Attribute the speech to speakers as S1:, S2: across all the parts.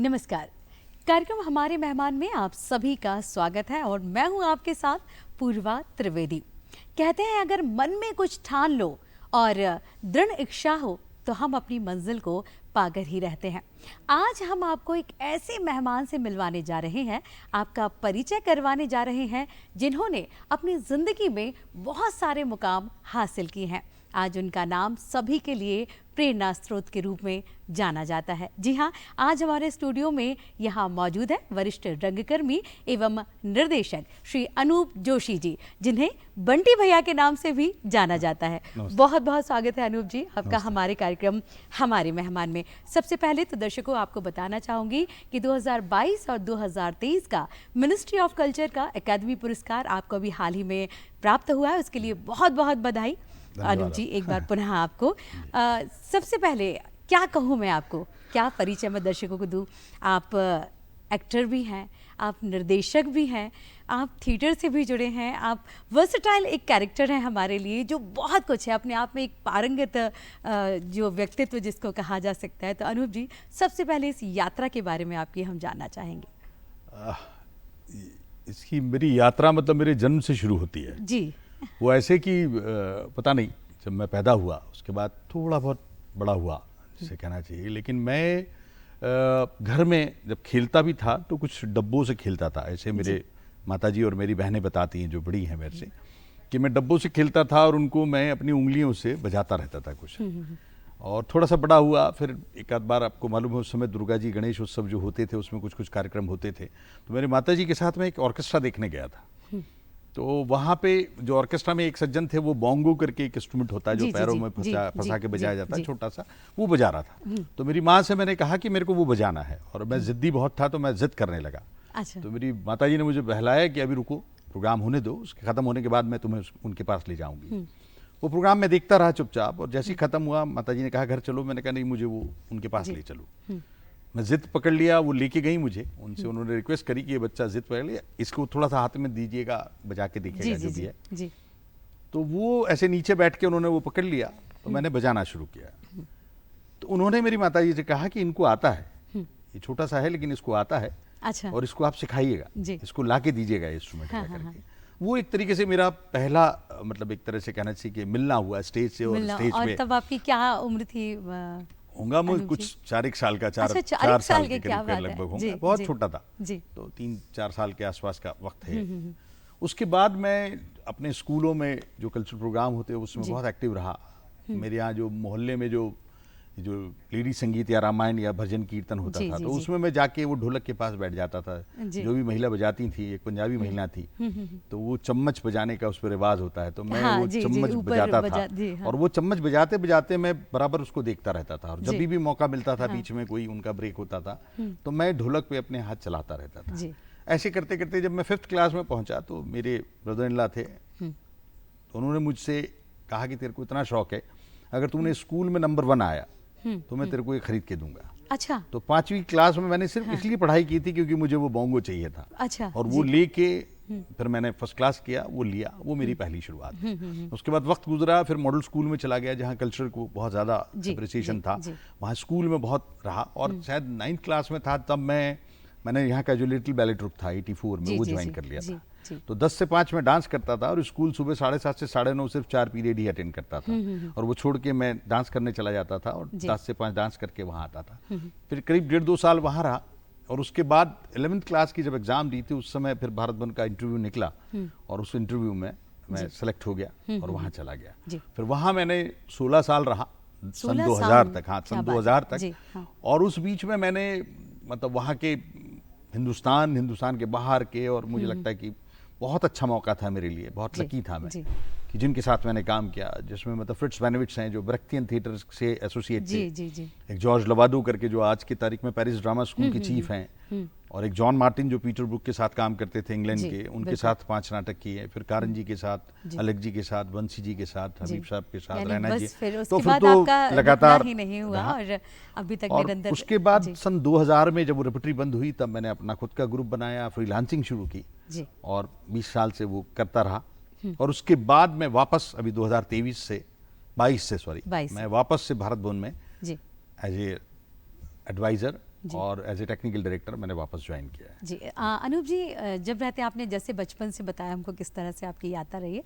S1: नमस्कार। कार्यक्रम हमारे मेहमान में आप सभी का स्वागत है और मैं हूं आपके साथ पूर्वा त्रिवेदी। कहते हैं अगर मन में कुछ ठान लो और दृढ़ इच्छा हो तो हम अपनी मंजिल को पाकर ही रहते हैं। आज हम आपको एक ऐसे मेहमान से मिलवाने जा रहे हैं, आपका परिचय करवाने जा रहे हैं जिन्होंने अपनी ज़िंदगी में बहुत सारे मुकाम हासिल किए हैं। आज उनका नाम सभी के लिए प्रेरणा स्रोत के रूप में जाना जाता है। जी हाँ, आज हमारे स्टूडियो में यहाँ मौजूद है वरिष्ठ रंगकर्मी एवं निर्देशक श्री अनूप जोशी जी, जिन्हें बंटी भैया के नाम से भी जाना जाता है। बहुत बहुत स्वागत है अनूप जी आपका हमारे कार्यक्रम हमारे मेहमान में। सबसे पहले तो दर्शकों आपको बताना चाहूँगी कि 2022 और 2023 का मिनिस्ट्री ऑफ कल्चर का अकादमी पुरस्कार आपको अभी हाल ही में प्राप्त हुआ है, उसके लिए बहुत बहुत बधाई। अनूप जी एक बार पुनः आपको सबसे पहले क्या कहूँ मैं आपको, क्या परिचय मैं दर्शकों को दूँ। आप एक्टर भी हैं, आप निर्देशक भी हैं, आप थिएटर से भी जुड़े हैं, आप वर्सेटाइल एक कैरेक्टर हैं हमारे लिए, जो बहुत कुछ है, अपने आप में एक पारंगत जो व्यक्तित्व जिसको कहा जा सकता है। तो अनूप जी सबसे पहले इस यात्रा के बारे में आपकी हम जानना चाहेंगे।
S2: इसकी मेरी यात्रा मतलब मेरे जन्म से शुरू होती है
S1: जी।
S2: वो ऐसे कि पता नहीं, जब मैं पैदा हुआ उसके बाद थोड़ा बहुत बड़ा हुआ जिसे कहना चाहिए, लेकिन मैं घर में जब खेलता भी था तो कुछ डब्बों से खेलता था। ऐसे मेरे माताजी और मेरी बहनें बताती हैं जो बड़ी हैं मेरे से, कि मैं डब्बों से खेलता था और उनको मैं अपनी उंगलियों से बजाता रहता था कुछ। और थोड़ा सा बड़ा हुआ, फिर एक आध बार आपको मालूम है उस समय दुर्गा जी गणेश उत्सव जो होते थे उसमें कुछ कुछ कार्यक्रम होते थे, तो मेरे माताजी के साथ मैं एक ऑर्केस्ट्रा देखने गया था। तो वहाँ पे जो ऑर्केस्ट्रा में एक सज्जन थे, वो बोंगो करके एक इंस्ट्रूमेंट होता है जो पैरों में फंसा के बजाया जाता है, छोटा सा, वो बजा रहा था। तो मेरी माँ से मैंने कहा कि मेरे को वो बजाना है, और मैं जिद्दी बहुत था तो मैं जिद करने लगा।
S1: अच्छा।
S2: तो मेरी माताजी ने मुझे बहलाया कि अभी रुको, प्रोग्राम होने दो, उसके खत्म होने के बाद मैं तुम्हें उनके पास ले जाऊंगी। वो प्रोग्राम मैं देखता रहा चुपचाप, और जैसे ही खत्म हुआ माताजी ने कहा घर चलो। मैंने कहा नहीं, मुझे वो उनके पास ले चलो। मैं जिद पकड़ लिया, वो लेके गई मुझे। उनसे उन्होंने रिक्वेस्ट करी कि ये बच्चा जिद पकड़ लिया, इसको थोड़ा सा हाथ में दीजिएगा, बजा के दिखेगा जो भी है।
S1: जी।
S2: तो वो ऐसे नीचे बैठ के उन्होंने वो पकड़ लिया, तो मैंने बजाना शुरू किया। तो उन्होंने मेरी माताजी से कहा कि इनको आता है, ये छोटा सा है लेकिन इसको आता है।
S1: अच्छा।
S2: और इसको आप सिखाइएगा, इसको ला के दीजिएगा इंस्ट्रूमेंट करके। वो एक तरीके से मेरा पहला मतलब एक तरह से कहना चाहिए कि मिलना हुआ स्टेज से और स्टेज में।
S1: तब आपकी क्या उम्र थी?
S2: होगा मुझे कुछ 4 साल का, 4 साल के करीब लगभग होगा, बहुत छोटा था जी। तो 3-4 साल के आसपास का वक्त है। उसके बाद मैं अपने स्कूलों में जो कल्चरल प्रोग्राम होते हैं उसमें बहुत एक्टिव रहा। मेरे यहाँ जो मोहल्ले में जो लेडी संगीत या रामायण या भजन कीर्तन होता था, तो उसमें मैं जाके वो ढोलक के पास बैठ जाता था। जो भी महिला बजाती थी, एक पंजाबी महिला थी, तो वो चम्मच बजाने का उस पर रिवाज होता है, तो मैं वो चम्मच बजाता था। और वो चम्मच बजाते बजाते मैं बराबर उसको देखता रहता था, और जब भी मौका मिलता था, बीच में कोई उनका ब्रेक होता था, तो मैं ढोलक पे अपने हाथ चलाता रहता था। ऐसे करते करते जब मैं 5th क्लास में पहुंचा, तो मेरे ब्रदर इन लॉ थे, तो उन्होंने मुझसे कहा कि तेरे को इतना शौक है, अगर तूने स्कूल में नंबर 1 आया तो मैं तेरे को ये खरीद के दूंगा।
S1: अच्छा।
S2: तो 5वीं क्लास में मैंने सिर्फ इसलिए पढ़ाई की थी क्योंकि मुझे वो बोंगो चाहिए था।
S1: अच्छा।
S2: और वो लेके फिर मैंने फर्स्ट क्लास किया, वो लिया, वो मेरी पहली शुरुआत। उसके बाद वक्त गुजरा, फिर मॉडल स्कूल में चला गया जहाँ कल्चर को बहुत ज्यादा अप्रिसिएशन था। वहाँ स्कूल में बहुत रहा, और शायद 9th क्लास में था तब मैंने यहाँ का जो लिटिल बैले ट्रुप था 84 में वो ज्वाइन कर लिया था। तो 10 से 5 में डांस करता था, और स्कूल सुबह 7:30 से 9:30 सिर्फ 4 पीरियड ही अटेंड करता था, और वो छोड़ के मैं डांस करने चला जाता था, और 10 से 5 डांस करके वहाँ आता था। फिर करीब 1.5-2 साल वहाँ रहा, और उसके बाद 11th क्लास की जब एग्जाम दी थी उस समय फिर भारत बंद का इंटरव्यू निकला, और उस इंटरव्यू में मैं सेलेक्ट हो गया और वहाँ चला गया। फिर वहाँ मैंने 16 साल रहा, सन 2000 तक। हाँ, सन 2000 तक। और उस बीच में मैंने मतलब वहाँ के हिंदुस्तान के बाहर के, और मुझे लगता है कि बहुत अच्छा मौका था मेरे लिए, बहुत लकी था मैं कि जिनके साथ मैंने काम किया, जिसमें मतलब फ्रिट्स बेनेविट्स हैं जो ब्रेख्तियन थिएटर से एसोसिएट थे, एक जॉर्ज लवादो करके जो आज की तारीख में पेरिस ड्रामा स्कूल के चीफ हैं, और एक जॉन मार्टिन जो पीटर ब्रुक के साथ काम करते थे इंग्लैंड के, उनके साथ 5 नाटक किए। फिर कारन जी के साथ, अलग जी के साथ, बंसी जी के साथ, हबीब साहब के साथ, रैना जी।
S1: तो फिर तो लगातार ही नहीं हुआ और अभी तक निरंतर।
S2: उसके बाद सन 2000 में जब वो रेपटरी बंद हुई, तब मैंने अपना खुद का ग्रुप बनाया, फ्रीलांसिंग शुरू की, और 20 साल से वो करता रहा। और उसके बाद मैं वापस अभी 2023 से 22 से मैं वापस से भारत भवन में एज ए एडवाइजर और एज ए टेक्निकल डायरेक्टर मैंने वापस ज्वाइन किया है।
S1: जी अनूप जी, जब रहते आपने जैसे बचपन से बताया हमको किस तरह से आपकी यात्रा रही है,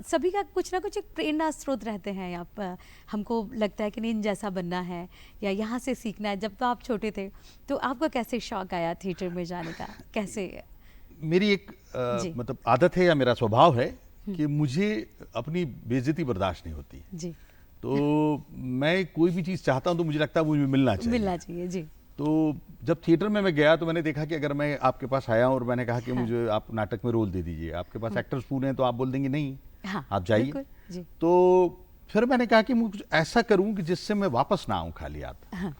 S1: सभी का कुछ ना कुछ एक प्रेरणा स्रोत रहते हैं। आप हमको लगता है कि नहीं इन जैसा बनना है या यहाँ से सीखना है। जब तो आप छोटे थे तो आपको कैसे शौक आया थिएटर में जाने का, कैसे?
S2: मेरी एक मतलब आदत है या मेरा स्वभाव है कि मुझे अपनी बेइज्जती बर्दाश्त नहीं होती
S1: जी।
S2: तो मैं कोई भी चीज़ चाहता हूँ तो मुझे लगता है मुझे मिलना चाहिए
S1: जी।
S2: तो जब थिएटर में मैं गया तो मैंने देखा कि अगर मैं आपके पास आया और मैंने कहा कि मुझे आप नाटक में रोल दे दीजिए, आपके पास एक्टर्स पूरे हैं, तो आप बोल देंगे नहीं, आप जाइए। तो फिर मैंने कहा कि मैं कुछ ऐसा करूं कि जिससे मैं वापस ना आऊं खाली हाथ।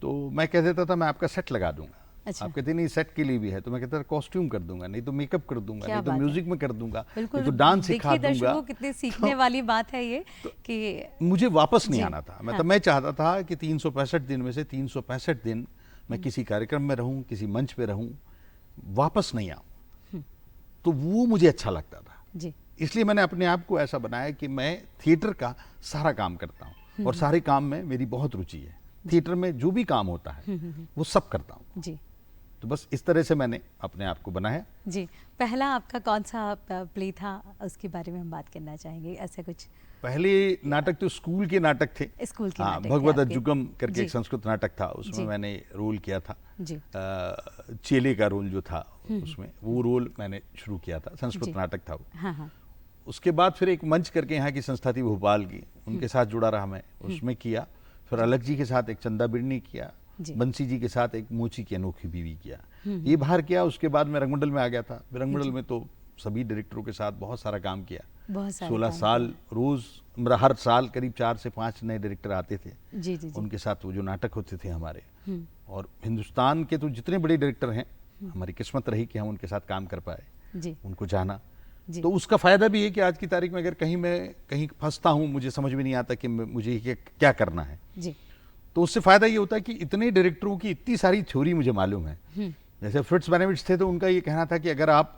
S2: तो मैं कह देता था मैं आपका सेट लगा दूंगा। अच्छा। आप कहते नहीं सेट के लिए भी है, तो मैं कहता कॉस्ट्यूम कर दूंगा, नहीं तो मेकअप कर दूंगा, नहीं तो म्यूजिक में कर दूंगा, नहीं तो डांस सिखा दूंगा।
S1: कितने सीखने वाली बात है ये कि
S2: मुझे वापस नहीं आना था। मतलब मैं चाहता था कि 365 दिन में से 365 दिन मैं किसी कार्यक्रम में रहूं, किसी मंच पे रहूं, वापस नहीं आऊं। तो वो मुझे अच्छा लगता था जी। इसलिए मैंने अपने आप को ऐसा बनाया कि मैं थिएटर का सारा काम करता हूं और सारे काम में मेरी बहुत रुचि है। थिएटर में जो भी काम होता है वो सब करता हूं जी। तो बस इस तरह से मैंने अपने आप को बनाया
S1: जी। पहला आपका कौन सा प्ले था, उसके बारे में हम बात करना चाहेंगे। ऐसा कुछ
S2: पहले नाटक तो स्कूल के नाटक थे।
S1: स्कूल के नाटक
S2: भगवत जुगम करके एक संस्कृत नाटक था, उसमें मैंने रोल किया था जी। चेले का रोल जो था उसमें, वो रोल मैंने शुरू किया था, संस्कृत नाटक था वो। हाँ। उसके बाद फिर एक मंच करके यहाँ की संस्था थी भोपाल की, उनके साथ जुड़ा रहा मैं, उसमें किया। फिर अलग जी के साथ एक चंदा बिड़नी किया, बंसी जी के साथ एक मोची की अनोखी बीवी किया, ये बाहर किया। उसके बाद मैं रंगमंडल में आ गया था। रंगमंडल में तो सभी डायरेक्टरों के साथ बहुत सारा काम किया, 16 साल रोज, मतलब हर साल करीब 4 से 5 नए डायरेक्टर आते थे जी, जी, जी। उनके साथ वो जो नाटक होते थे हमारे, और हिंदुस्तान के तो जितने बड़े डायरेक्टर हैं, हमारी किस्मत रही कि हम उनके साथ काम कर पाए, उनको जाना। तो उसका फायदा भी है कि आज की तारीख में अगर कहीं फंसता हूँ, मुझे समझ में नहीं आता कि मुझे क्या करना है जी। तो उससे फायदा ये होता है कि इतने डायरेक्टरों की इतनी सारी थ्योरी मुझे मालूम है। जैसे फ्रिट्ज बेनेविट्स थे तो उनका ये कहना था कि अगर आप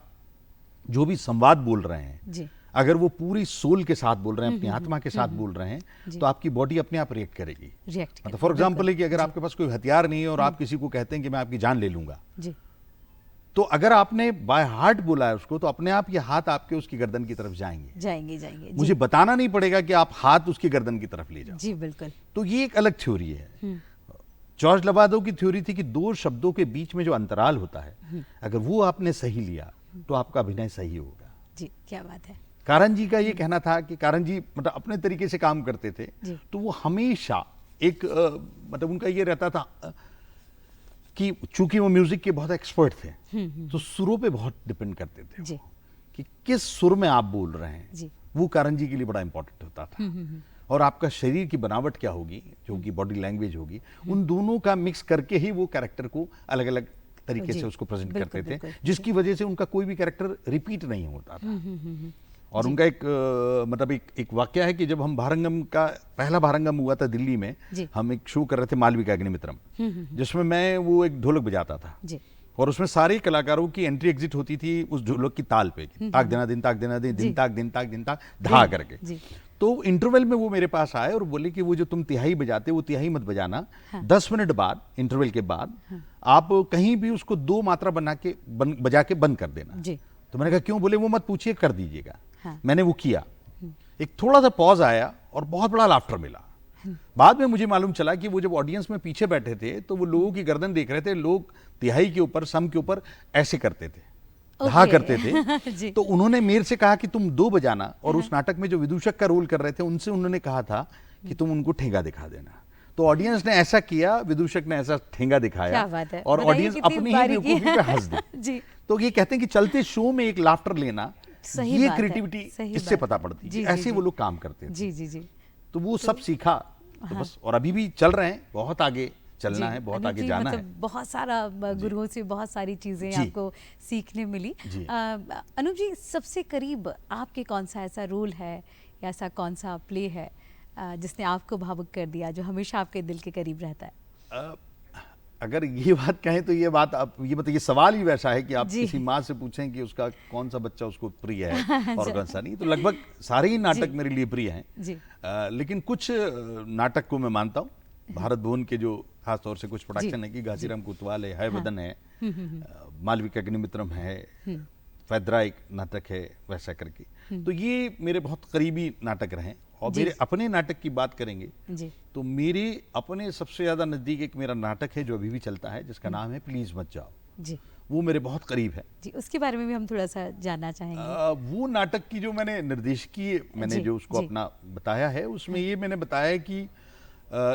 S2: जो भी संवाद बोल रहे हैं जी, अगर वो पूरी सोल के साथ बोल रहे हैं, अपनी आत्मा के साथ बोल रहे हैं, तो आपकी बॉडी अपने आप रिएक्ट करेगी। मतलब फॉर एग्जाम्पल है कि अगर आपके पास कोई हथियार नहीं है और आप किसी को कहते हैं कि मैं आपकी जान ले लूंगा, तो अगर आपने बाय हार्ट बोला है उसको, तो अपने आप ये हाथ आपके उसकी गर्दन की तरफ जाएंगे। मुझे बताना नहीं पड़ेगा कि आप हाथ उसकी गर्दन की तरफ ले जाओ जी। बिल्कुल। तो ये एक अलग थ्योरी है। जॉर्ज लबादो की थ्योरी थी कि दो शब्दों के बीच में जो अंतराल होता है, अगर वो आपने सही लिया तो आपका अभिनय सही होगा
S1: जी। क्या बात है।
S2: कारण जी का ये कहना था कि कारण जी मतलब अपने तरीके से काम करते थे, तो वो हमेशा एक मतलब उनका ये रहता था कि चूंकि वो म्यूजिक के बहुत एक्सपर्ट थे, तो सुरों पे बहुत डिपेंड करते थे जी। कि किस सुर में आप बोल रहे हैं जी। वो कारण जी के लिए बड़ा इंपॉर्टेंट होता था। और आपका शरीर की बनावट क्या होगी, जो उनकी बॉडी लैंग्वेज होगी, उन दोनों का मिक्स करके ही वो कैरेक्टर को अलग अलग तरीके से उसको प्रेजेंट करते थे, जिसकी वजह से उनका कोई भी कैरेक्टर रिपीट नहीं होता था। और उनका एक मतलब एक वाक्य है कि जब हम भारंगम का पहला भारंगम हुआ था दिल्ली में, हम एक शो कर रहे थे मालविका अग्निमित्रम, जिसमें मैं वो एक ढोलक बजाता था और उसमें सारे कलाकारों की एंट्री एग्जिट होती थी उस ढोलक की ताल पे, ताक देना दिन ताक देना दिन, दिन ताक दिन ताक दिन ताक धा करके। तो इंटरवल में वो मेरे पास आए और बोले कि वो जो तुम तिहाई बजाते वो तिहाई मत बजाना, 10 मिनट बाद इंटरवल के बाद आप कहीं भी उसको 2 मात्रा बजा के बंद कर देना। तो मैंने कहा क्यों? बोले वो मत पूछिए, कर दीजिएगा। मैंने वो किया, एक थोड़ा सा पॉज आया और बहुत बड़ा लाफ्टर मिला। बाद में मुझे मालूम चला कि वो जब ऑडियंस में पीछे बैठे थे तो वो लोगों की गर्दन देख रहे थे, लोग तिहाई के ऊपर सम के ऊपर ऐसे करते थे, धा करते थे। तो उन्होंने मेरे से कहा कि तुम 2 बजाना, और उस नाटक में जो विदूषक का रोल कर रहे थे उनसे उन्होंने कहा था कि तुम उनको ठेंगा दिखा देना। तो ऑडियंस ने ऐसा किया, विदूषक ने ऐसा ठेंगा दिखाया और ऑडियंस अपनी ही बेवकूफी पे हंस दी। तो ये कहते हैं कि चलते शो में एक लाफ्टर लेना, ये क्रिएटिविटी इससे पता पड़ती है। ऐसे वो लोग काम करते थे जी जी जी। तो वो सब सीखा तो बस, और अभी भी चल रहे हैं, बहुत आगे चलना है, बहुत आगे जाना है।
S1: बहुत सारा गुरुओं से बहुत सारी चीजें आपको सीखने मिली। अनूप जी, सबसे करीब आपके कौन सा ऐसा रोल है या ऐसा कौन सा प्ले है जिसने आपको भावुक कर दिया, जो हमेशा आपके दिल के करीब रहता है?
S2: अगर ये बात कहें तो ये बात आप ये बताइए, सवाल ही वैसा है कि आप किसी माँ से पूछें कि उसका कौन सा बच्चा उसको प्रिय है और कौन सा नहीं, तो लगभग सारे ही नाटक मेरे लिए प्रिय हैं। लेकिन कुछ नाटक को मैं मानता हूँ। भारत भवन के जो खासतौर से कुछ प्रोडक्शन है कि घासीराम कोतवाल है वदन है, मालविका अग्निमित्रम है, फैदरा एक नाटक है, वैसा करके। तो ये मेरे बहुत करीबी नाटक रहे। और मेरे अपने नाटक की बात करेंगे
S1: जी।
S2: तो मेरे अपने सबसे ज्यादा नजदीक एक मेरा नाटक है जो अभी भी चलता है, जिसका नाम है प्लीज मत जाओ
S1: जी।
S2: वो मेरे बहुत करीब है
S1: जी, उसके बारे में भी हम थोड़ा सा जानना चाहेंगे।
S2: वो नाटक की जो मैंने निर्देशकीय मैंने
S1: जी,
S2: जो उसको
S1: जी।
S2: अपना बताया है, उसमें ये मैंने बताया कि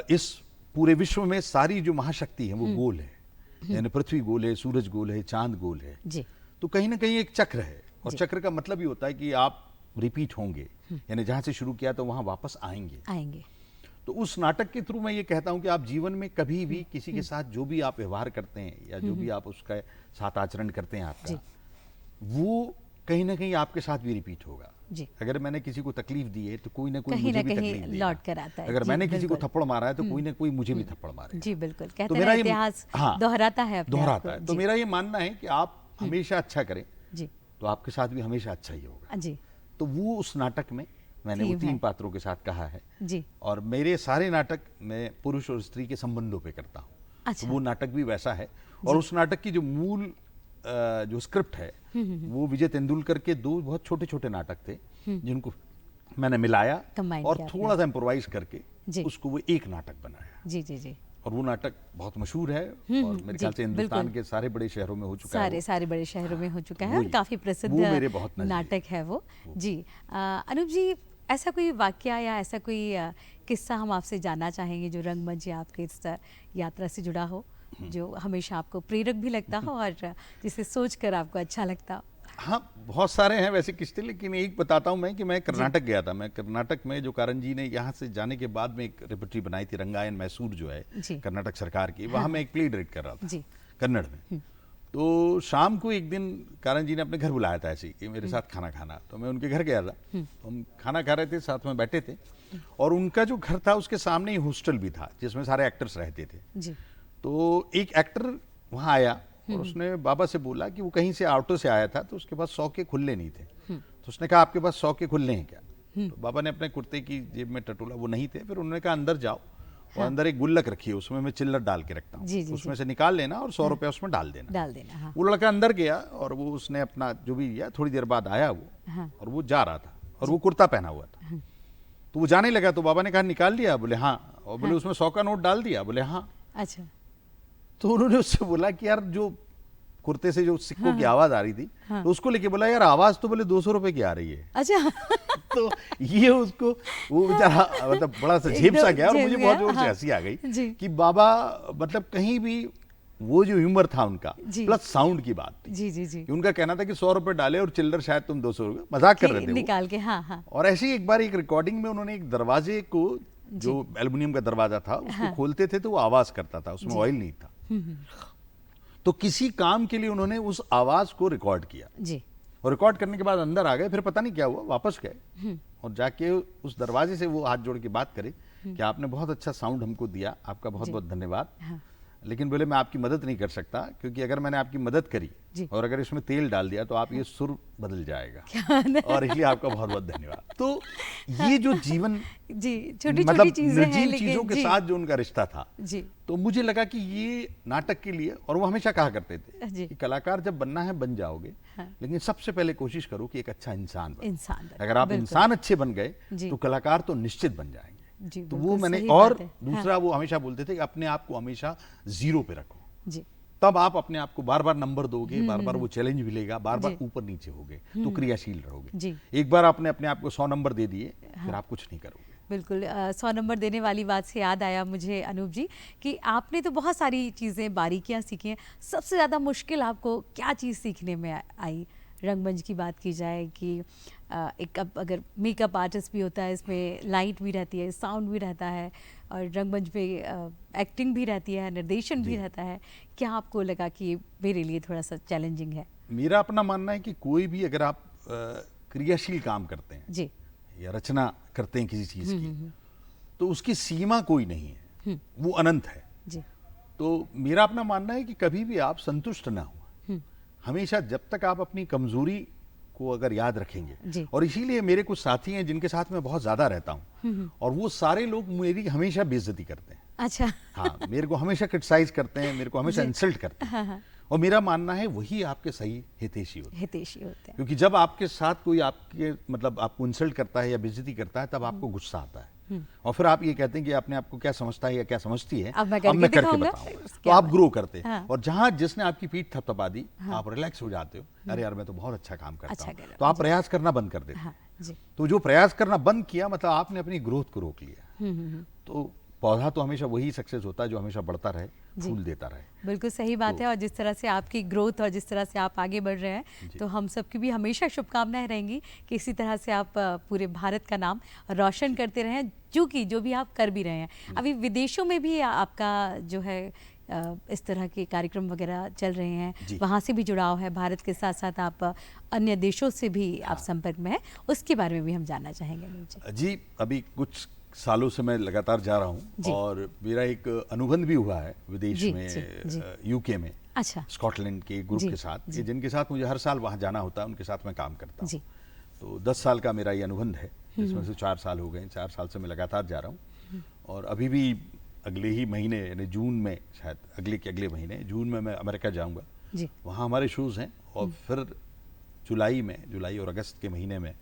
S2: इस पूरे विश्व में सारी जो महाशक्ति है वो गोल है, यानी पृथ्वी गोल है, सूरज गोल है, चांद गोल है।
S1: जी।
S2: तो कहीं ना कहीं एक चक्र है, और
S1: जी।
S2: चक्र का मतलब ये होता है कि आप रिपीट होंगे, यानी जहां से शुरू किया तो वहां वापस आएंगे। तो उस नाटक के थ्रू मैं ये कहता हूं कि आप जीवन में कभी भी किसी के साथ जो भी आप व्यवहार करते हैं या जो भी आप उसका साथ आचरण करते हैं आपका, वो कहीं ना कहीं आपके साथ भी रिपीट होगा।
S1: जी।
S2: अगर मैंने किसी को तकलीफ दी है तो कोई ना कोई
S1: कहीं
S2: मुझे
S1: ना
S2: भी
S1: कहीं
S2: तकलीफ देगा।
S1: लौट कर आता है।
S2: अगर
S1: जी,
S2: मैंने किसी को
S1: बिल्कुल।
S2: थप्पड़ मारा है तो कोई ना कोई मुझे भी थप्पड़ मारेगा।
S1: जी बिल्कुल, कहते
S2: तो
S1: हैं
S2: मेरा
S1: ना
S2: ये
S1: इतिहास
S2: हाँ,
S1: दोहराता है अपने आप
S2: दोहराता
S1: को।
S2: है। तो
S1: जी।
S2: मेरा ये मानना है कि आप हमेशा अच्छा करें
S1: जी।
S2: तो आपके साथ भी हमेशा अच्छा ही होगा।
S1: जी।
S2: तो वो उस नाटक में मैंने वो
S1: थीम है।
S2: 3 पात्रों के साथ कहा है।
S1: जी।
S2: और मेरे सारे नाटक मैं पुरुष और स्त्री के संबंधों पे करता हूँ।
S1: अच्छा।
S2: तो वो नाटक भी वैसा है। और उस नाटक की जो मूल जो स्क्रिप्ट है वो विजय तेंदुलकर के 2 बहुत छोटे छोटे नाटक थे जिनको मैंने मिलाया
S1: Combine
S2: और
S1: किया आपने।
S2: थोड़ा सा इम्प्रोवाइज करके
S1: जी।
S2: उसको वो एक नाटक बनाया।
S1: जी। जी। जी।
S2: और वो नाटक बहुत मशहूर है और मेरे ख्याल से हिंदुस्तान
S1: बिल्कुल।
S2: के सारे बड़े शहरों में हो चुका है।
S1: सारे बड़े शहरों में हो चुका है
S2: वही।
S1: और काफी प्रसिद्ध
S2: वो मेरे बहुत नज़दीक
S1: नाटक है वो। जी। अनूप जी, ऐसा कोई वाकया या ऐसा कोई किस्सा हम आपसे जानना चाहेंगे जो रंगमंच या आपके इस यात्रा से जुड़ा हो, जो हमेशा आपको प्रेरक भी लगता हो और जिसे सोचकर आपको अच्छा लगता हो?
S2: हाँ, बहुत सारे हैं वैसे किस्से, लेकिन एक बताता हूँ मैं कि मैं कर्नाटक गया था। मैं कर्नाटक में जो कारण जी ने यहाँ से जाने के बाद में एक रिपोर्टरी बनाई थी, रंगायन मैसूर जो है
S1: जी।
S2: कर्नाटक सरकार की, वहाँ मैं एक प्ले डायरेक्ट कर रहा था
S1: जी।
S2: कन्नड़ में। तो शाम को एक दिन कारण जी ने अपने घर बुलाया था ऐसे ही कि मेरे साथ खाना खाना। तो मैं उनके घर गया था, तो हम खाना खा रहे थे, साथ में बैठे थे, और उनका जो घर था उसके सामने ही हॉस्टल भी था जिसमें सारे एक्टर्स रहते थे।
S1: जी।
S2: तो एक एक्टर वहाँ आया और उसने बाबा से बोला कि वो कहीं से ऑटो से आया था, तो उसके पास 100 के खुले नहीं थे। तो उसने कहा आपके पास 100 के खुले हैं क्या? तो बाबा ने अपने कुर्ते की जेब में टटोला, वो नहीं थे। फिर उन्होंने कहा अंदर जाओ और अंदर एक गुल्लक रखी है, उसमें मैं चिल्लर डाल के रखता
S1: जी,
S2: हूँ,
S1: जी,
S2: उसमें से निकाल लेना और 100 रुपया उसमें डाल देना।
S1: हाँ।
S2: वो लड़का अंदर गया और वो उसने अपना जो भी लिया, थोड़ी देर बाद आया वो,
S1: हाँ।
S2: और वो जा रहा था और वो कुर्ता पहना हुआ था। तो वो जाने लगा तो बाबा ने कहा निकाल लिया? बोले हाँ। और बोले उसमें 100 का नोट डाल दिया? बोले हाँ।
S1: अच्छा।
S2: तो उन्होंने उससे बोला कि यार जो कुर्ते से जो सिक्कों की आवाज आ रही थी, तो उसको लेके बोला यार आवाज तो बोले 200 रुपए की आ रही है।
S1: अच्छा।
S2: तो ये उसको वो बेचारा मतलब बड़ा सा झेप सा गया और मुझे बहुत जोर से हंसी आ गई कि बाबा मतलब कहीं भी वो जो ह्यूमर था उनका प्लस साउंड की बात थी।
S1: जी जी जी।
S2: कि उनका कहना था कि 100 रुपए डाले और चिल्लर शायद तुम 200 रुपए, मजाक कर रहे थे
S1: निकाल के। हाँ हाँ।
S2: और ऐसे ही एक बार एक रिकॉर्डिंग में उन्होंने एक दरवाजे को, जो एल्युमिनियम का दरवाजा था, उसको खोलते थे तो वो आवाज करता था, उसमें ऑयल नहीं था। तो किसी काम के लिए उन्होंने उस आवाज को रिकॉर्ड किया
S1: जी।
S2: और रिकॉर्ड करने के बाद अंदर आ गए। फिर पता नहीं क्या हुआ, वापस गए और जाके उस दरवाजे से वो हाथ जोड़ के बात करे कि आपने बहुत अच्छा साउंड हमको दिया, आपका बहुत बहुत धन्यवाद।
S1: हाँ।
S2: लेकिन बोले मैं आपकी मदद नहीं कर सकता, क्योंकि अगर मैंने आपकी मदद करी और अगर इसमें तेल डाल दिया तो आप ये सुर बदल जाएगा और इसलिए आपका बहुत बहुत धन्यवाद। तो ये जो जीवन
S1: जी छोटी
S2: मतलब
S1: छोटी चीजें हैं,
S2: निर्जीव
S1: लेकिन
S2: चीजों के साथ जो उनका रिश्ता था,
S1: जी।
S2: तो मुझे लगा कि ये नाटक के लिए, और वो हमेशा कहा करते थे
S1: जी।
S2: कि कलाकार जब बनना है बन जाओगे, लेकिन सबसे पहले कोशिश करो कि एक अच्छा इंसान बनो।
S1: इंसान बनो,
S2: अगर आप
S1: बिल्कुल।
S2: इंसान अच्छे बन गए
S1: जी।
S2: तो कलाकार तो निश्चित बन जाएंगे।
S1: जी,
S2: तो
S1: बिल्कुल
S2: वो मैंने,
S1: सही
S2: और
S1: बात है।
S2: दूसरा वो हमेशा बोलते थे कि अपने आप को हमेशा 0 पे रखो,
S1: जी।
S2: तब आप अपने आप को बार बार नंबर दोगे, बार बार वो चैलेंज मिलेगा, बार बार ऊपर नीचे होगे तो क्रियाशील रहोगे।
S1: जी।
S2: एक बार आपने अपने आप को 100 नंबर दे दिए, फिर आप कुछ नहीं करोगे।
S1: बिल्कुल 100 नंबर देने वाली बात से याद आया मुझे अनूप जी कि आपने तो बहुत सारी चीज़ें बारीकियां सीखी हैं। सबसे ज़्यादा मुश्किल आपको क्या चीज़ सीखने में आई? रंगमंच की बात की जाए कि एक अगर मेकअप आर्टिस्ट भी होता है, इसमें लाइट भी रहती है, साउंड भी रहता है और रंगमंच पे एक्टिंग भी रहती है, निर्देशन भी रहता है, क्या आपको लगा कि मेरे लिए थोड़ा सा चैलेंजिंग है?
S2: मेरा अपना मानना है कि कोई भी अगर आप क्रियाशील काम करते हैं
S1: जी,
S2: या रचना करते हैं किसी चीज की, तो उसकी सीमा कोई नहीं है, वो अनंत है।
S1: जी।
S2: तो मेरा अपना मानना है कि कभी भी आप संतुष्ट ना हो। हमेशा जब तक आप अपनी कमजोरी को अगर याद
S1: जी।
S2: रखेंगे, और इसीलिए मेरे कुछ साथी हैं जिनके साथ मैं बहुत ज्यादा रहता हूँ, और वो सारे लोग मेरी हमेशा बेइज्जती करते हैं।
S1: अच्छा।
S2: हाँ, मेरे को हमेशा क्रिटिसाइज करते हैं, मेरे को हमेशा
S1: जी।
S2: इंसल्ट करते हैं।
S1: हाँ, हाँ,
S2: और मेरा मानना है वही आपके सही हितैषी होते हैं।
S1: हितैषी होते हैं।
S2: क्योंकि जब आपके साथ कोई आपके मतलब आपको इंसल्ट करता है या बेइज्जती करता है, तब आपको गुस्सा आता है, और फिर आप ये कहते हैं कि अपने आप को क्या समझता है या क्या समझती है,
S1: अब मैं
S2: अब मैं करके
S1: दिखाऊंगा।
S2: बताऊंगा। तो
S1: क्या
S2: आप
S1: बात।
S2: ग्रो करते हैं,
S1: हाँ।
S2: और जहां जिसने आपकी पीठ थपथपा दी, आप रिलैक्स हो जाते हो, अरे यार मैं तो बहुत अच्छा काम करता
S1: अच्छा
S2: हूँ,
S1: कर रहा
S2: तो
S1: हूँ,
S2: आप प्रयास करना बंद कर देते हैं।
S1: हाँ जी।
S2: तो जो प्रयास करना बंद किया, मतलब आपने अपनी ग्रोथ को रोक लिया। तो पौधा तो हमेशा वही सक्सेस होता है जो हमेशा बढ़ता रहे,
S1: जी।
S2: फूल देता रहे।
S1: बिल्कुल सही बात है, और जिस तरह से आपकी ग्रोथ और जिस तरह से आप आगे बढ़ रहे हैं, तो हम सबकी भी हमेशा शुभकामनाएं रहेंगी कि इसी तरह से आप पूरे भारत का नाम रोशन करते रहें, जो भी आप कर भी रहे हैं। अभी विदेशों में भी आपका जो है इस तरह के कार्यक्रम वगैरह चल रहे हैं, वहाँ से भी जुड़ाव है, भारत के साथ साथ आप अन्य देशों से भी आप संपर्क में हैं, उसके बारे में भी हम जानना चाहेंगे।
S2: जी, अभी कुछ सालों से मैं लगातार जा रहा हूँ, और मेरा एक अनुबंध भी हुआ है विदेश में, यूके में।
S1: अच्छा।
S2: स्कॉटलैंड के ग्रुप के साथ, जिनके साथ मुझे हर साल वहाँ जाना होता है, उनके साथ मैं काम करता हूँ। तो 10 साल का मेरा ये अनुबंध है, जिसमें से 4 साल हो गए। 4 साल से मैं लगातार जा रहा हूँ, और अभी भी अगले ही महीने यानी जून में, शायद अगले के अगले महीने जून में मैं अमेरिका जाऊँगा। वहाँ हमारे शोज़ हैं, और फिर जुलाई और अगस्त के महीने में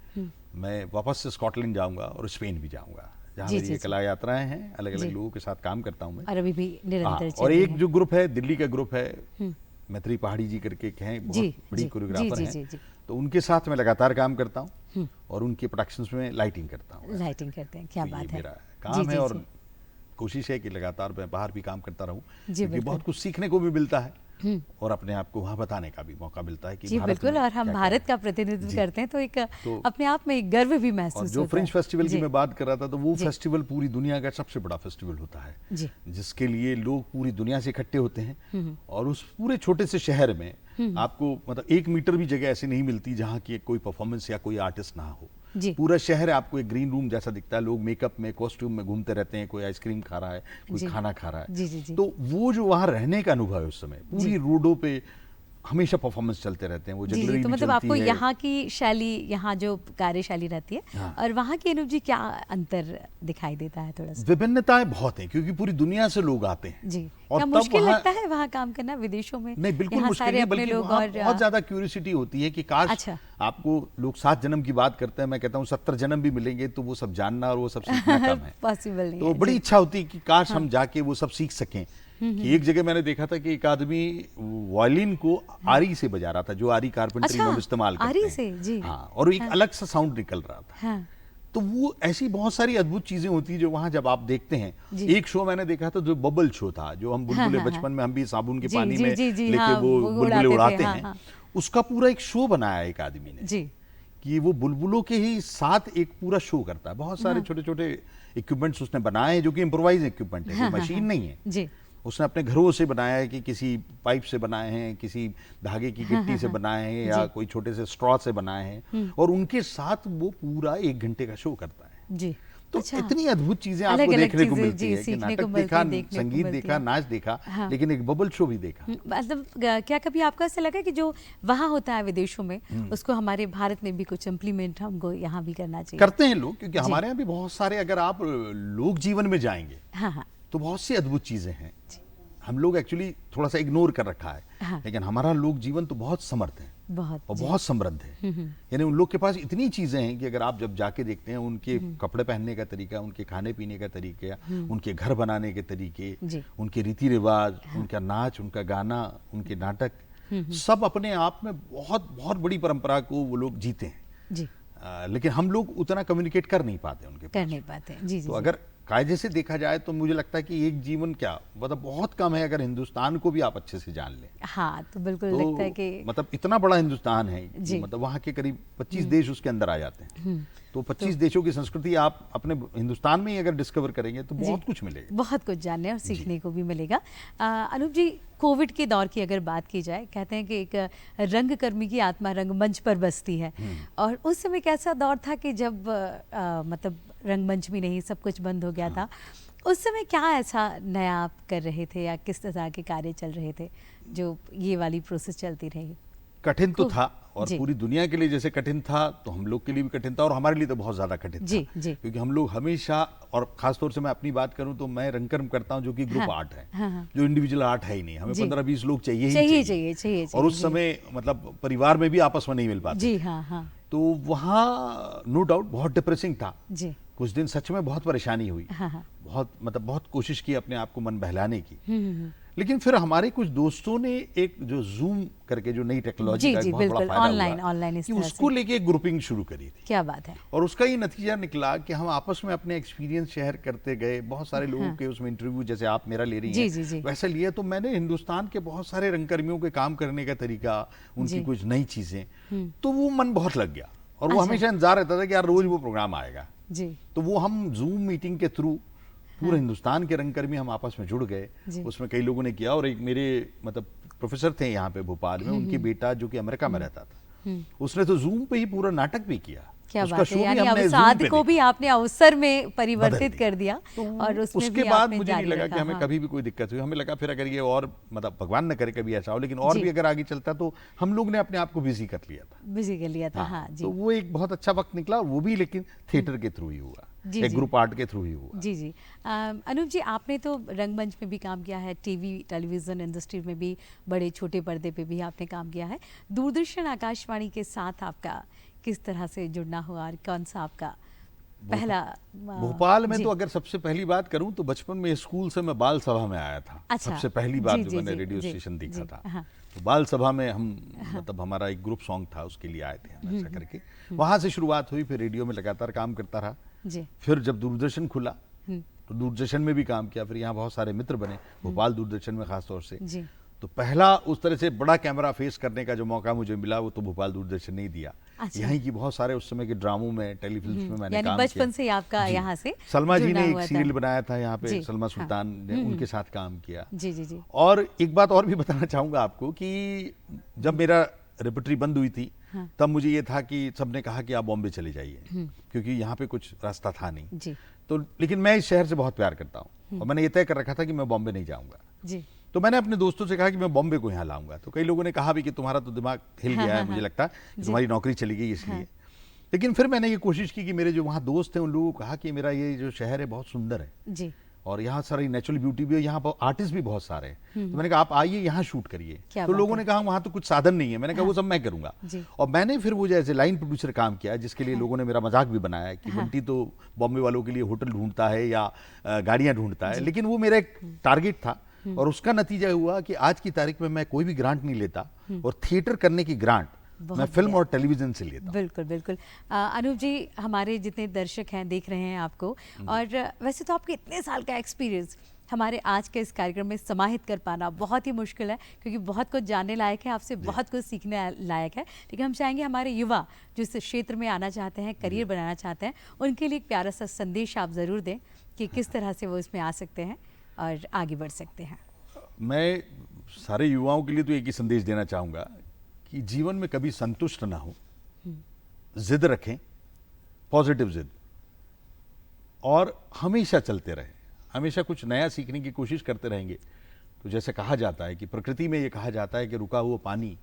S2: मैं वापस से स्कॉटलैंड जाऊँगा और स्पेन भी जाऊँगा, जहाँ मेरी ये कला यात्राएं हैं। अलग अलग लोगों के साथ काम करता हूँ मैं,
S1: और अभी भी निरंतर चल
S2: और
S1: रही
S2: एक
S1: है।
S2: जो ग्रुप है, दिल्ली का ग्रुप है, मैत्री पहाड़ी जी करके हैं, बहुत बड़ी कोरियोग्राफर हैं, तो उनके साथ मैं लगातार काम करता हूँ, और उनके प्रोडक्शंस में लाइटिंग करता हूँ।
S1: लाइटिंग करते हैं, क्या बात है।
S2: मेरा काम है, और कोशिश है कि लगातार मैं बाहर भी काम करता रहूं, क्योंकि बहुत कुछ सीखने को भी मिलता है, और अपने आप को वहाँ बताने का भी मौका मिलता है कि
S1: जी बिल्कुल, और हम भारत का प्रतिनिधित्व करते हैं, तो एक अपने आप में एक गर्व भी महसूस होता है।
S2: जो फ्रिंज फेस्टिवल की मैं बात कर रहा था, तो वो फेस्टिवल पूरी दुनिया का सबसे बड़ा फेस्टिवल होता है, जिसके लिए लोग पूरी दुनिया से इकट्ठे होते हैं, और उस पूरे छोटे से शहर में आपको मतलब 1 मीटर भी जगह ऐसी नहीं मिलती जहाँ की कोई परफॉर्मेंस या कोई आर्टिस्ट ना हो। पूरा शहर आपको एक ग्रीन रूम जैसा दिखता है, लोग मेकअप में, कॉस्ट्यूम में घूमते रहते हैं, कोई आइसक्रीम खा रहा है, कोई खाना खा रहा है। तो वो जो वहाँ रहने का अनुभव है, उस समय पूरी रोडों पे हमेशा परफॉर्मेंस चलते रहते हैं, वो जगलरी
S1: तो मतलब आपको यहाँ की शैली, यहाँ जो कार्यशैली रहती है, और वहाँ की अनुप जी क्या अंतर दिखाई देता है? थोड़ा सा
S2: विभिन्नताएं बहुत हैं, क्योंकि पूरी दुनिया से लोग आते हैं
S1: जी।
S2: और
S1: क्या मुश्किल लगता है वहाँ काम करना विदेशों में?
S2: नहीं, बिल्कुल मुश्किल नहीं, बल्कि वहाँ बहुत ज्यादा क्यूरियोसिटी होती है कि काश आपको लोग 7 जन्म की बात करते हैं, मैं कहता हूँ 70 जन्म भी मिलेंगे तो वो सब जानना और वो सब सीखना कम है।
S1: पॉसिबल नहीं।
S2: तो बड़ी इच्छा होती है कि काश हम जाके वो सब सीख सकें। कि एक जगह मैंने देखा था कि एक आदमी वायलिन को आरी से बजा रहा था, जो आरी कारपेंटरी में इस्तेमाल करते हैं।
S1: आरी से, जी।
S2: हाँ, और एक अलग सा साउंड निकल रहा था। तो वो ऐसी बहुत सारी अद्भुत चीजें होती है जो वहां जब आप देखते हैं। एक शो मैंने देखा था जो बबल शो था, जो हम बुलबुले बचपन में हम भी साबुन के पानी में लेके वो बुलबुले उड़ाते हैं, उसका पूरा एक शो बनाया एक आदमी ने कि वो बुलबुलों के ही साथ एक पूरा शो करता है। बहुत सारे छोटे छोटे इक्विपमेंट्स उसने बनाए जो कि इम्प्रोवाइज इक्विपमेंट है, कोई मशीन नहीं है। उसने अपने घरों से बनाया है, कि किसी पाइप से बनाए हैं, किसी धागे की गिट्टी से बनाए हैं, या कोई छोटे से स्ट्रॉ से बनाए हैं, और उनके साथ वो पूरा 1 घंटे का शो करता है जी। तो इतनी अद्भुत चीजें आपको देखने को मिलती है कि नाटक देखा, संगीत देखा, नाच देखा, लेकिन एक बबल शो भी देखा।
S1: मतलब क्या कभी आपको ऐसा लगा कि जो वहाँ होता है विदेशों में, उसको हमारे भारत में भी कुछ इम्प्लीमेंट हमको यहाँ भी करना चाहिए?
S2: करते हैं लोग, क्योंकि हमारे यहाँ भी बहुत सारे, अगर आप लोक जीवन में जाएंगे तो बहुत सी अद्भुत चीजें हैं। हम लोग एक्चुअली थोड़ा सा इग्नोर कर रखा है, लेकिन हमारा लोक जीवन तो बहुत समर्थ है, और बहुत समृद्ध है। यानी उन लोग के पास इतनी चीजें हैं कि अगर आप जब जाके देखते हैं उनके कपड़े पहनने का तरीका, उनके खाने पीने का तरीका, उनके घर बनाने के तरीके, उनके रीति रिवाज, उनका नाच, उनका गाना, उनके नाटक, सब अपने आप में बहुत बहुत बड़ी परंपरा को वो लोग जीते हैं। लेकिन हम लोग उतना कम्युनिकेट कर नहीं पाते उनके पास।
S1: कर नहीं पाते जी।
S2: तो अगर कायदे से देखा जाए तो मुझे लगता है कि एक जीवन क्या मतलब बहुत कम है, अगर हिंदुस्तान को भी आप अच्छे से जान लें।
S1: हाँ, तो बिल्कुल तो लगता है कि
S2: मतलब इतना बड़ा हिंदुस्तान है, मतलब वहाँ के करीब 25 देश उसके अंदर आ जाते हैं। तो 25 देशों की संस्कृति आप अपने हिंदुस्तान में ही अगर डिस्कवर करेंगे तो बहुत कुछ मिलेगा,
S1: बहुत कुछ जानने और सीखने को भी मिलेगा। अनूप जी, कोविड के दौर की अगर बात की जाए, कहते हैं कि एक रंगकर्मी की आत्मा रंगमंच पर बसती है, और उस समय कैसा दौर था कि जब मतलब रंगमंच भी नहीं, सब कुछ बंद हो गया था। उस समय क्या ऐसा नया आप कर रहे थे, या किस तरह के कार्य चल रहे थे जो ये वाली प्रोसेस चलती रही?
S2: कठिन तो था, और
S1: जी।
S2: पूरी दुनिया के लिए जैसे कठिन था तो हम लोग के लिए भी कठिन था, और हमारे लिए तो बहुत ज्यादा कठिन
S1: जी,
S2: था।
S1: जी।
S2: क्योंकि हम लोग हमेशा, और खासतौर से मैं अपनी बात करूं तो मैं रंगकर्म करता हूं जो कि ग्रुप
S1: हाँ,
S2: आर्ट है,
S1: हाँ।
S2: जो इंडिविजुअल आर्ट है ही नहीं। हमें
S1: जी।
S2: 15-20 लोग चाहिए ही
S1: चाहिए,
S2: चाहिए।
S1: चाहिए,
S2: और उस
S1: जी।
S2: समय मतलब परिवार में भी आपस में नहीं मिल पाते
S1: जी,
S2: थे।
S1: हाँ, हाँ।
S2: तो वहाँ नो डाउट बहुत डिप्रेसिंग था।
S1: जी।
S2: कुछ दिन सच में बहुत परेशानी हुई।
S1: हाँ, हाँ।
S2: बहुत कोशिश की अपने आप को मन बहलाने की।
S1: हुँ।
S2: लेकिन फिर हमारे कुछ दोस्तों ने एक जो जूम करके जो नई टेक्नोलॉजी
S1: जी,
S2: का
S1: जी,
S2: एक बहुत बड़ा
S1: बिल्कुल,
S2: फायदा
S1: ऑनलाइन
S2: हुआ
S1: ऑनलाइन इस
S2: कि
S1: तरह
S2: उसको
S1: से।
S2: लेके एक ग्रुपिंग शुरू करी थी।
S1: क्या बात है।
S2: और उसका ये नतीजा निकला कि हम आपस में अपने एक्सपीरियंस शेयर करते गए। बहुत सारे लोगों
S1: हाँ।
S2: के उसमें इंटरव्यू, जैसे आप मेरा ले रही
S1: जी,
S2: हैं
S1: जी, जी।
S2: वैसे लिए, तो मैंने हिंदुस्तान के बहुत सारे रंगकर्मियों के काम करने का तरीका, उनकी
S1: जी।
S2: कुछ नई चीजें, तो वो मन बहुत लग गया। और वो
S1: अच्छा।
S2: हमेशा इंतजार रहता था कि यार रोज वो प्रोग्राम आएगा।
S1: जी।
S2: तो वो हम जूम मीटिंग के थ्रू पूरे
S1: हाँ।
S2: हिंदुस्तान के रंगकर्मी हम आपस में जुड़ गए।
S1: जी।
S2: उसमें कई लोगों ने किया, और एक मेरे मतलब प्रोफेसर थे यहाँ पे भोपाल में, उनके बेटा जो कि अमेरिका में रहता था, उसने तो जूम पे ही पूरा नाटक भी किया।
S1: क्या
S2: उसका
S1: बात
S2: शो
S1: है,
S2: भी
S1: यानी
S2: हमने जूम
S1: अवसाद
S2: पे
S1: को भी
S2: देखा।
S1: आपने अवसर में
S2: बदल
S1: परिवर्तित
S2: दिया।
S1: कर दिया
S2: तो
S1: और उसमें
S2: उसके
S1: भी
S2: बाद
S1: आपने
S2: मुझे नहीं
S1: जारी
S2: लगा
S1: रखा।
S2: कि हमें
S1: हाँ।
S2: कभी भी कोई दिक्कत हुई। हमें लगा फिर अगर ये और मतलब भगवान न करे कभी ऐसा हो, लेकिन और
S1: जी।
S2: भी अगर आगे चलता तो हम लोग ने अपने आप को बिजी कर लिया था।
S1: बिजी कर लिया था, हाँ जी।
S2: तो वो एक बहुत अच्छा वक्त निकला, वो भी लेकिन थिएटर के थ्रू ही हुआ,
S1: जी,
S2: एक
S1: जी।
S2: ग्रुप आर्ट के थ्रू ही हुआ।
S1: जी, जी। अनूप जी, आपने तो रंगमंच में भी काम किया है, टीवी टेलीविज़न इंडस्ट्री में भी, बड़े छोटे पर्दे पे भी आपने काम किया है। दूरदर्शन आकाशवाणी के साथ आपका किस तरह से जुड़ना हुआ और कौन सा आपका पहला
S2: भोपाल में
S1: जी।
S2: तो अगर सबसे पहली बात करूं तो बचपन में स्कूल से मैं बाल सभा में आया था।
S1: अच्छा।
S2: सबसे पहली बार
S1: जी,
S2: जो
S1: जी,
S2: मैंने
S1: जी,
S2: रेडियो
S1: जी,
S2: स्टेशन देखा
S1: जी,
S2: था,
S1: हाँ।
S2: तो बाल सभा में हम मतलब हमारा एक ग्रुप सॉन्ग था, उसके लिए आए थे हम, ऐसा करके वहां से शुरुआत हुई। फिर रेडियो में लगातार काम करता रहा।
S1: जी।
S2: फिर जब दूरदर्शन खुला तो दूरदर्शन में भी काम किया। फिर यहाँ बहुत सारे मित्र बने भोपाल दूरदर्शन में खासतौर से।
S1: जी।
S2: तो पहला उस तरह से बड़ा कैमरा फेस करने का जो मौका मुझे मिला वो तो भोपाल दूरदर्शन ने ही दिया।
S1: अच्छा।
S2: यहीं की बहुत सारे उस समय के ड्रामों में, टेलीफिल्म्स में मैंने
S1: यानी
S2: काम
S1: बचपन
S2: किया।
S1: से ही आपका
S2: जी।
S1: यहाँ से
S2: सलमा जी
S1: जुड़ना
S2: ने एक
S1: हुआ था।
S2: सीरियल बनाया था यहाँ पे,
S1: जी,
S2: सलमा
S1: हाँ।
S2: सुल्तान ने, उनके साथ काम किया।
S1: जी, जी, जी।
S2: और एक बात और भी बताना चाहूंगा आपको कि जब मेरा रेपर्टरी बंद हुई थी,
S1: हाँ।
S2: तब मुझे ये था कि सबने कहा कि आप बॉम्बे चले जाइए, क्योंकि यहाँ पे कुछ रास्ता था नहीं।
S1: जी।
S2: तो लेकिन मैं इस शहर से बहुत प्यार करता हूँ, और मैंने ये तय कर रखा था कि मैं बॉम्बे नहीं जाऊंगा।
S1: जी।
S2: तो मैंने अपने दोस्तों से कहा कि मैं बॉम्बे को यहाँ लाऊंगा। तो कई लोगों ने कहा भी कि तुम्हारा तो दिमाग हिल गया है, मुझे लगता है कि तुम्हारी नौकरी चली गई इसलिए। लेकिन फिर मैंने ये कोशिश की कि मेरे जो वहाँ दोस्त थे उन लोगों को कहा कि मेरा ये जो शहर है बहुत सुंदर है,
S1: जी।
S2: और यहाँ सारी नेचुरल ब्यूटी भी है, यहाँ पर आर्टिस्ट भी बहुत सारे हैं। तो मैंने कहा आप आइए यहाँ शूट करिए।
S1: क्या
S2: तो
S1: बात
S2: लोगों
S1: है।
S2: ने कहा वहाँ तो कुछ साधन नहीं है। मैंने कहा वो सब मैं करूंगा।
S1: जी।
S2: और मैंने फिर वो जैसे लाइन प्रोड्यूसर काम किया, जिसके लिए लोगों ने मेरा मजाक भी बनाया कि बंटी तो बॉम्बे वालों के लिए होटल ढूंढता है या गाड़ियां ढूंढता है। लेकिन वो मेरा एक टारगेट था, और उसका नतीजा हुआ कि आज की तारीख में मैं कोई भी ग्रांट नहीं लेता, और थिएटर करने की ग्रांट मैं फिल्म और टेलीविजन से लेता हूं।
S1: बिल्कुल, बिल्कुल। अनूप जी, हमारे जितने दर्शक हैं देख रहे हैं आपको, और वैसे तो आपके इतने साल का एक्सपीरियंस हमारे आज के इस कार्यक्रम में समाहित कर पाना बहुत ही मुश्किल है, क्योंकि बहुत कुछ जानने लायक है, आपसे बहुत कुछ सीखने लायक है। लेकिन हम चाहेंगे हमारे युवा जो इस क्षेत्र में आना चाहते हैं, करियर बनाना चाहते हैं, उनके लिए एक प्यारा सा संदेश आप ज़रूर दें कि किस तरह से वो इसमें आ सकते हैं और आगे बढ़ सकते हैं।
S2: मैं सारे युवाओं के लिए तो एक ही संदेश देना चाहूंगा कि जीवन में कभी संतुष्ट ना हो, जिद रखें, पॉजिटिव जिद, और हमेशा चलते रहें। हमेशा कुछ नया सीखने की कोशिश करते रहेंगे। तो जैसे कहा जाता है कि प्रकृति में ये कहा जाता है कि रुका हुआ पानी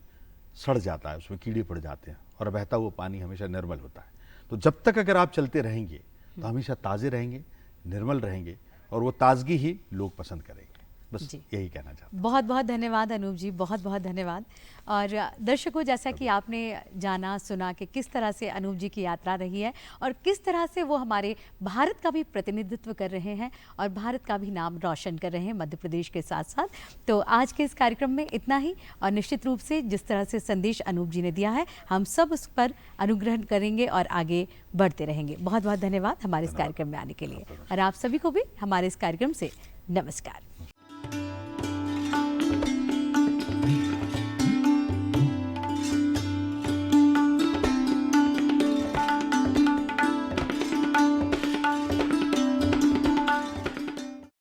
S2: सड़ जाता है, उसमें कीड़े पड़ जाते हैं, और बहता हुआ पानी हमेशा निर्मल होता है। तो जब तक अगर आप चलते रहेंगे तो हमेशा ताज़े रहेंगे, निर्मल रहेंगे, और वो ताजगी ही लोग पसंद करेंगे। बस यही कहना चाहता हूं।
S1: बहुत बहुत धन्यवाद अनूप जी, बहुत बहुत धन्यवाद। और दर्शकों, जैसा कि आपने जाना सुना कि किस तरह से अनूप जी की यात्रा रही है और किस तरह से वो हमारे भारत का भी प्रतिनिधित्व कर रहे हैं और भारत का भी नाम रोशन कर रहे हैं मध्य प्रदेश के साथ साथ। तो आज के इस कार्यक्रम में इतना ही, और निश्चित रूप से जिस तरह से संदेश अनूप जी ने दिया है, हम सब उस पर अनुग्रहण करेंगे और आगे बढ़ते रहेंगे। बहुत बहुत धन्यवाद हमारे इस कार्यक्रम में आने के लिए, और आप सभी को भी हमारे इस कार्यक्रम से नमस्कार।